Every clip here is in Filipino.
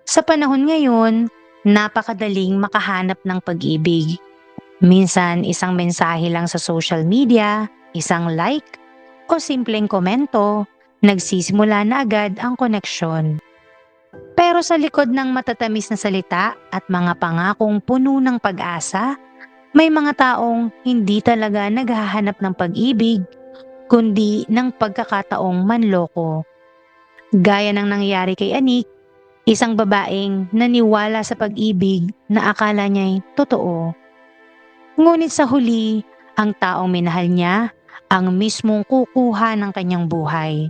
Sa panahon ngayon, napakadaling makahanap ng pag-ibig. Minsan isang mensahe lang sa social media, isang like, o simpleng komento, nagsisimula na agad ang koneksyon. Pero sa likod ng matatamis na salita at mga pangakong puno ng pag-asa, may mga taong hindi talaga naghahanap ng pag-ibig, kundi ng pagkakataong manloko. Gaya ng nangyari kay Anik, isang babaeng naniwala sa pag-ibig na akala niya'y totoo. Ngunit sa huli, ang taong minahal niya ang mismong kukuha ng kanyang buhay.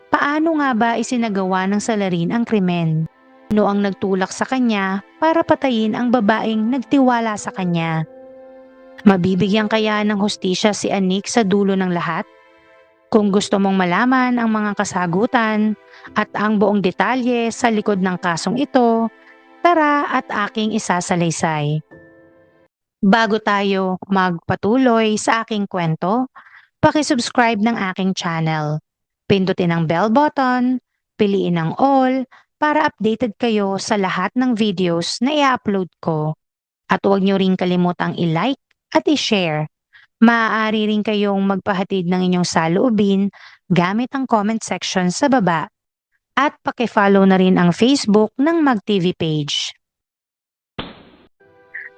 Paano nga ba isinagawa ng salarin ang krimen? Ano ang nagtulak sa kanya para patayin ang babaeng nagtiwala sa kanya? Mabibigyan kaya ng hustisya si Anik sa dulo ng lahat? Kung gusto mong malaman ang mga kasagutan at ang buong detalye sa likod ng kasong ito, tara at aking isasalaysay. Bago tayo magpatuloy sa aking kwento, paki-subscribe ng aking channel. Pindutin ang bell button, piliin ang all para updated kayo sa lahat ng videos na i-upload ko. At huwag niyo ring kalimutang i-like at i-share. Maaari rin kayong magpahatid ng inyong saloobin gamit ang comment section sa baba. At paki-follow na rin ang Facebook ng MagTV page.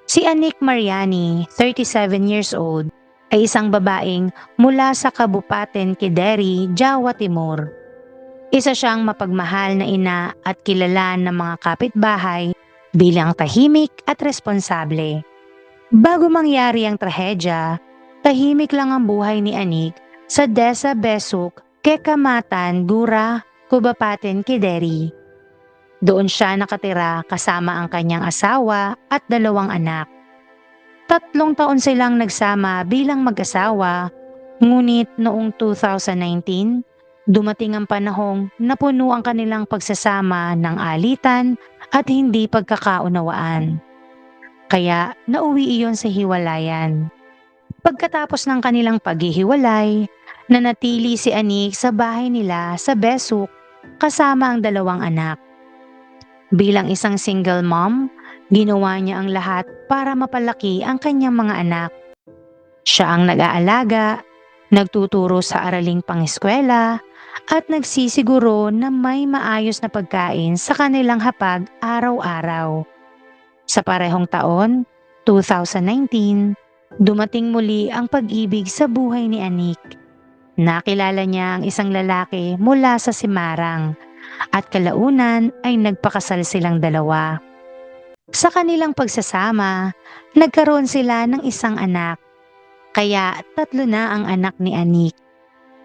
Si Anik Mariani, 37 years old, ay isang babaeng mula sa Kabupaten Kideri, Java Timur. Isa siyang mapagmahal na ina at kilala ng mga kapitbahay bilang tahimik at responsable. Bago mangyari ang trahedya, tahimik lang ang buhay ni Anik sa Desa Besuk, Kecamatan, Gura, Kabupaten Kideri. Doon siya nakatira kasama ang kanyang asawa at 2 anak. 3 taon silang nagsama bilang mag-asawa, ngunit noong 2019, dumating ang panahong napuno ang kanilang pagsasama ng alitan at hindi pagkakaunawaan. Kaya nauwi iyon sa hiwalayan. Pagkatapos ng kanilang paghihiwalay, nanatili si Anik sa bahay nila sa Besuk kasama ang 2 anak. Bilang isang single mom, ginawa niya ang lahat para mapalaki ang kanyang mga anak. Siya ang nag-aalaga, nagtuturo sa araling pang-eskwela, at nagsisiguro na may maayos na pagkain sa kanilang hapag araw-araw. Sa parehong taon, 2019, dumating muli ang pag-ibig sa buhay ni Anik. Nakilala niya ang isang lalaki mula sa Simarang at kalaunan ay nagpakasal silang 2. Sa kanilang pagsasama, nagkaroon sila ng isang anak, kaya 3 na ang anak ni Anik.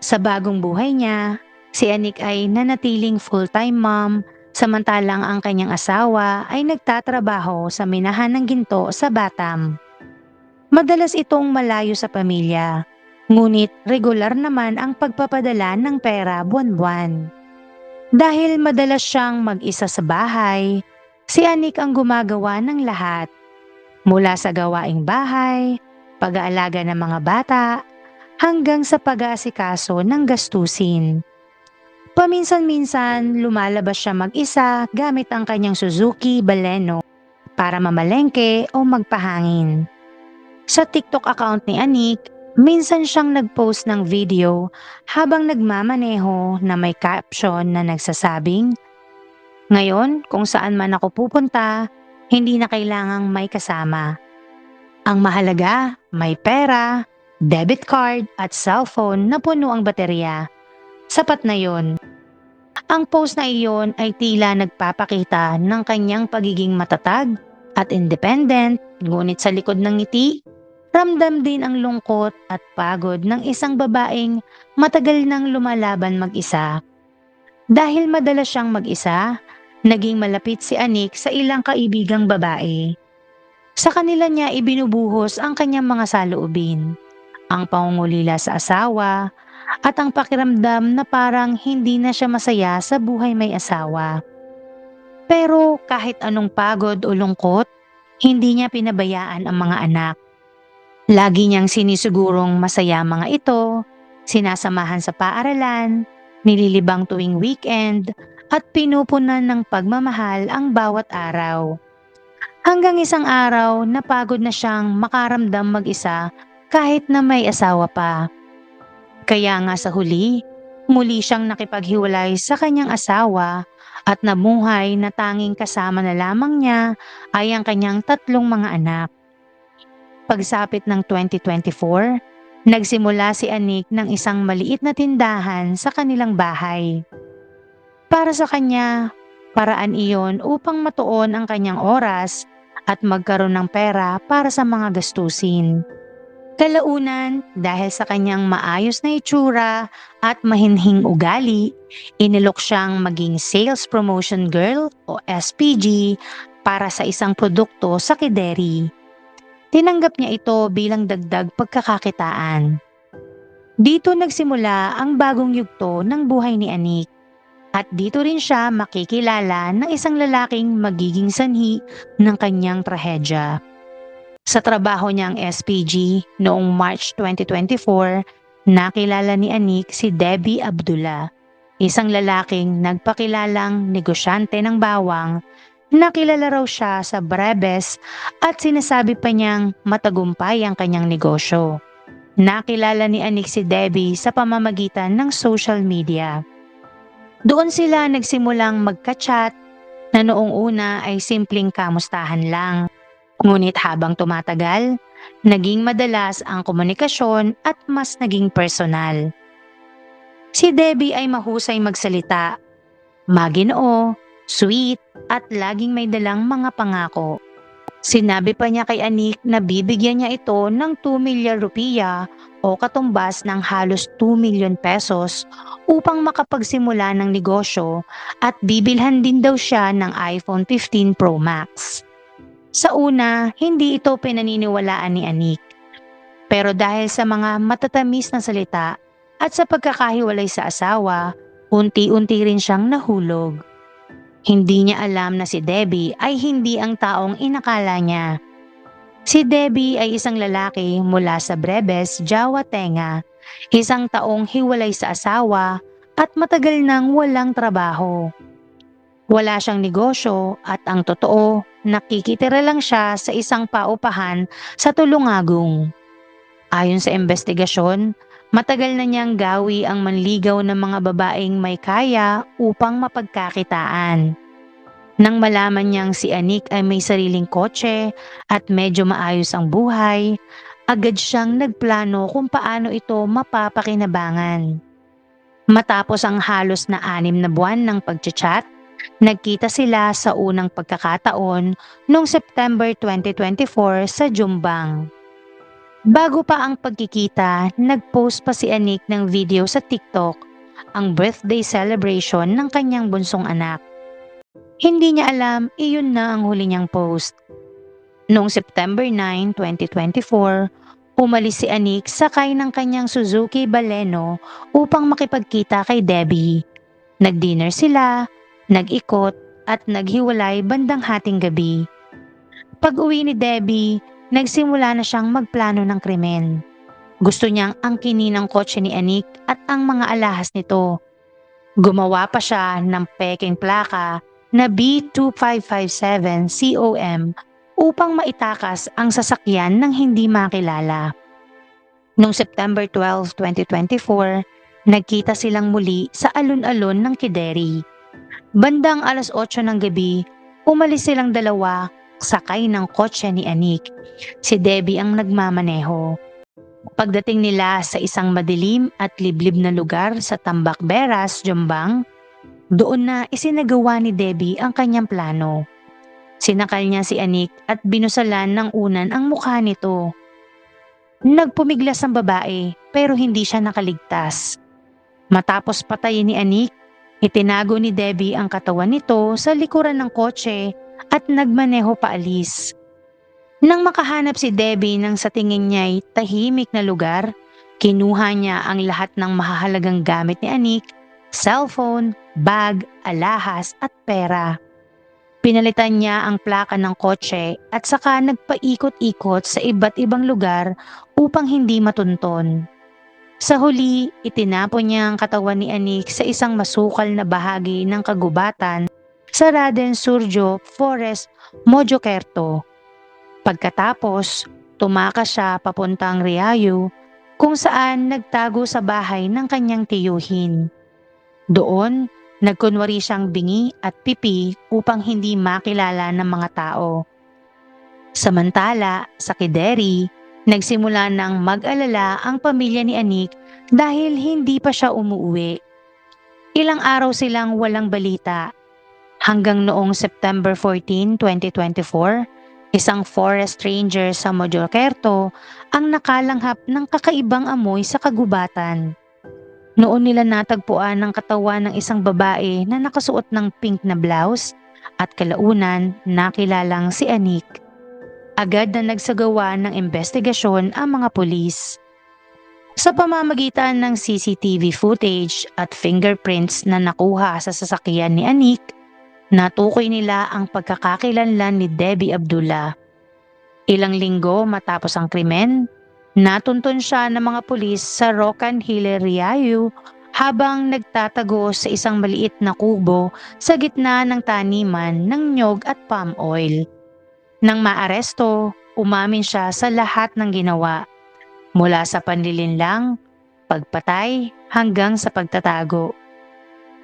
Sa bagong buhay niya, si Anik ay nanatiling full-time mom, samantalang ang kanyang asawa ay nagtatrabaho sa minahan ng ginto sa Batam. Madalas itong malayo sa pamilya, ngunit regular naman ang pagpapadala ng pera buwan-buwan. Dahil madalas siyang mag-isa sa bahay, si Anik ang gumagawa ng lahat. Mula sa gawaing bahay, pag-aalaga ng mga bata, hanggang sa pag-aasikaso ng gastusin. Paminsan-minsan lumalabas siya mag-isa gamit ang kanyang Suzuki Baleno para mamalengke o magpahangin. Sa TikTok account ni Anik, minsan siyang nag-post ng video habang nagmamaneho na may caption na nagsasabing, "Ngayon, kung saan man ako pupunta, hindi na kailangang may kasama. Ang mahalaga, may pera, debit card at cellphone na puno ang baterya. Sapat na yon." Ang post na iyon ay tila nagpapakita ng kanyang pagiging matatag at independent, ngunit sa likod ng ngiti, ramdam din ang lungkot at pagod ng isang babaeng matagal nang lumalaban mag-isa. Dahil madalas siyang mag-isa, naging malapit si Anik sa ilang kaibigang babae. Sa kanila niya ibinubuhos ang kanyang mga saloobin, ang pangungulila sa asawa, at ang pakiramdam na parang hindi na siya masaya sa buhay may asawa. Pero kahit anong pagod o lungkot, hindi niya pinabayaan ang mga anak. Lagi niyang sinisigurong masaya ang mga ito, sinasamahan sa paaralan, nililibang tuwing weekend, at pinupunan ng pagmamahal ang bawat araw. Hanggang isang araw napagod na siyang makaramdam mag-isa kahit na may asawa pa. Kaya nga sa huli, muli siyang nakipaghiwalay sa kanyang asawa at namuhay na tanging kasama na lamang niya ay ang kanyang tatlong mga anak. Pagsapit ng 2024, nagsimula si Anik ng isang maliit na tindahan sa kanilang bahay. Para sa kanya, paraan iyon upang matuon ang kanyang oras at magkaroon ng pera para sa mga gastusin. Kalaunan, dahil sa kanyang maayos na itsura at mahinhing ugali, inilok siyang maging Sales Promotion Girl o SPG para sa isang produkto sa Kideri. Tinanggap niya ito bilang dagdag pagkakakitaan. Dito nagsimula ang bagong yugto ng buhay ni Anik. At dito rin siya makikilala ng isang lalaking magiging sanhi ng kanyang trahedya. Sa trabaho niyang SPG noong March 2024, nakilala ni Anik si Debbie Abdullah, isang lalaking nagpakilalang negosyante ng bawang. Nakilala raw siya sa Breves at sinasabi pa niyang matagumpay ang kanyang negosyo. Nakilala ni Anik si Debbie sa pamamagitan ng social media. Doon sila nagsimulang magka-chat na noong una ay simpleng kamustahan lang. Ngunit habang tumatagal, naging madalas ang komunikasyon at mas naging personal. Si Debbie ay mahusay magsalita, maginoo, sweet at laging may dalang mga pangako. Sinabi pa niya kay Anik na bibigyan niya ito ng 2 milyar rupiya o katumbas ng halos 2 milyon pesos upang makapagsimula ng negosyo at bibilhan din daw siya ng iPhone 15 Pro Max. Sa una, hindi ito pinaniniwalaan ni Anik. Pero dahil sa mga matatamis na salita at sa pagkakahiwalay sa asawa, unti-unti rin siyang nahulog. Hindi niya alam na si Debbie ay hindi ang taong inakala niya. Si Debbie ay isang lalaki mula sa Breves, Jawa Tenga, isang taong hiwalay sa asawa at matagal nang walang trabaho. Wala siyang negosyo at ang totoo, nakikitira lang siya sa isang paupahan sa Tulungagung. Ayon sa investigasyon, matagal na niyang gawi ang manligaw ng mga babaeng may kaya upang mapagkakitaan. Nang malaman niyang si Anik ay may sariling kotse at medyo maayos ang buhay, agad siyang nagplano kung paano ito mapapakinabangan. Matapos ang halos na 6 na buwan ng pagchat, nagkita sila sa unang pagkakataon noong September 2024 sa Jombang. Bago pa ang pagkikita, nagpost pa si Anik ng video sa TikTok, ang birthday celebration ng kanyang bunsong anak. Hindi niya alam, iyon na ang huli niyang post. Noong September 9, 2024, umalis si Anik sakay ng kanyang Suzuki Baleno upang makipagkita kay Debbie. Nag-dinner sila, nag-ikot at naghiwalay bandang hating gabi. Pag-uwi ni Debbie, nagsimula na siyang magplano ng krimen. Gusto niyang angkinin ang kotse ni Anik at ang mga alahas nito. Gumawa pa siya ng peking plaka na B2557 COM upang maitakas ang sasakyan ng hindi makilala. Noong September 12, 2024, nagkita silang muli sa alun-alun ng Kideri. Bandang alas 8 ng gabi, umalis silang dalawa sakay ng kotse ni Anik. Si Debbie ang nagmamaneho. Pagdating nila sa isang madilim at liblib na lugar sa Tambakberas, Jombang, doon na isinagawa ni Debbie ang kanyang plano. Sinakal niya si Anik at binusalan ng unan ang mukha nito. Nagpumiglas ang babae pero hindi siya nakaligtas. Matapos patayin ni Anik, itinago ni Debbie ang katawan nito sa likuran ng kotse at nagmaneho paalis. Nang makahanap si Debbie ng sa tingin niya'y tahimik na lugar, kinuha niya ang lahat ng mahahalagang gamit ni Anik, cellphone, bag, alahas at pera. Pinalitan niya ang plaka ng kotse at saka nagpaikot-ikot sa iba't ibang lugar upang hindi matunton. Sa huli, itinapon niya ang katawan ni Anik sa isang masukal na bahagi ng kagubatan sa Raden Surjo Forest, Mojokerto. Pagkatapos, tumakas siya papuntang Riayu kung saan nagtago sa bahay ng kanyang tiyuhin. Doon, nagkunwari siyang bingi at pipi upang hindi makilala ng mga tao. Samantala, sa Kideri, nagsimula ng mag-alala ang pamilya ni Anik dahil hindi pa siya umuwi. Ilang araw silang walang balita. Hanggang noong September 14, 2024, isang forest ranger sa Mojokerto ang nakalanghap ng kakaibang amoy sa kagubatan. Noon nila natagpuan ang katawan ng isang babae na nakasuot ng pink na blouse at kalaunan nakilalang si Anik. Agad na nagsagawa ng investigasyon ang mga pulis. Sa pamamagitan ng CCTV footage at fingerprints na nakuha sa sasakyan ni Anik, natukoy nila ang pagkakakilanlan ni Debbie Abdullah. Ilang linggo matapos ang krimen, natuntun siya ng mga pulis sa Rocan Hill, Riayu habang nagtatago sa isang maliit na kubo sa gitna ng taniman ng nyog at palm oil. Nang maaresto, umamin siya sa lahat ng ginawa, mula sa panlilinlang, pagpatay hanggang sa pagtatago.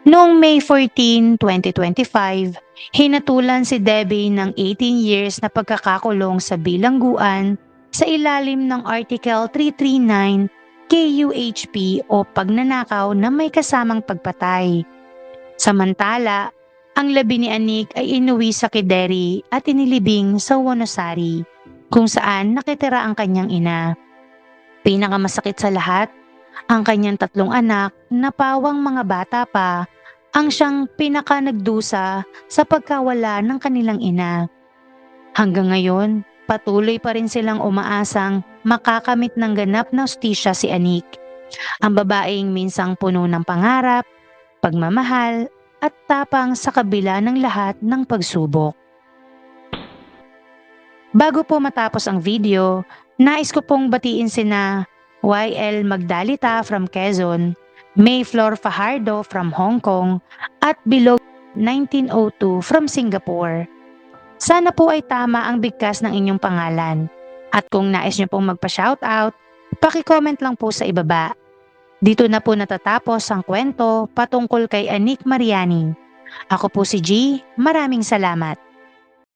Noong May 14, 2025, hinatulan si Debbie ng 18 years na pagkakakulong sa bilangguan sa ilalim ng Article 339 KUHP o pagnanakaw na may kasamang pagpatay. Samantala, ang labi ni Anik ay inuwi sa Kideri at inilibing sa Wonosari, kung saan nakitira ang kanyang ina. Pinakamasakit sa lahat, ang kanyang 3 anak na pawang mga bata pa ang siyang nagdusa sa pagkawala ng kanilang ina. Hanggang ngayon, patuloy pa rin silang umaasang makakamit ng ganap na hustisya si Anik, ang babaeng minsang puno ng pangarap, pagmamahal at tapang sa kabila ng lahat ng pagsubok. Bago po matapos ang video, nais ko pong batiin sina YL Magdalita from Quezon, Mayflor Fajardo from Hong Kong, at Bilog 1902 from Singapore. Sana po ay tama ang bigkas ng inyong pangalan. At kung nais nyo pong magpa-shoutout, paki-comment lang po sa ibaba. Dito na po natatapos ang kwento patungkol kay Anik Mariani. Ako po si G. Maraming salamat.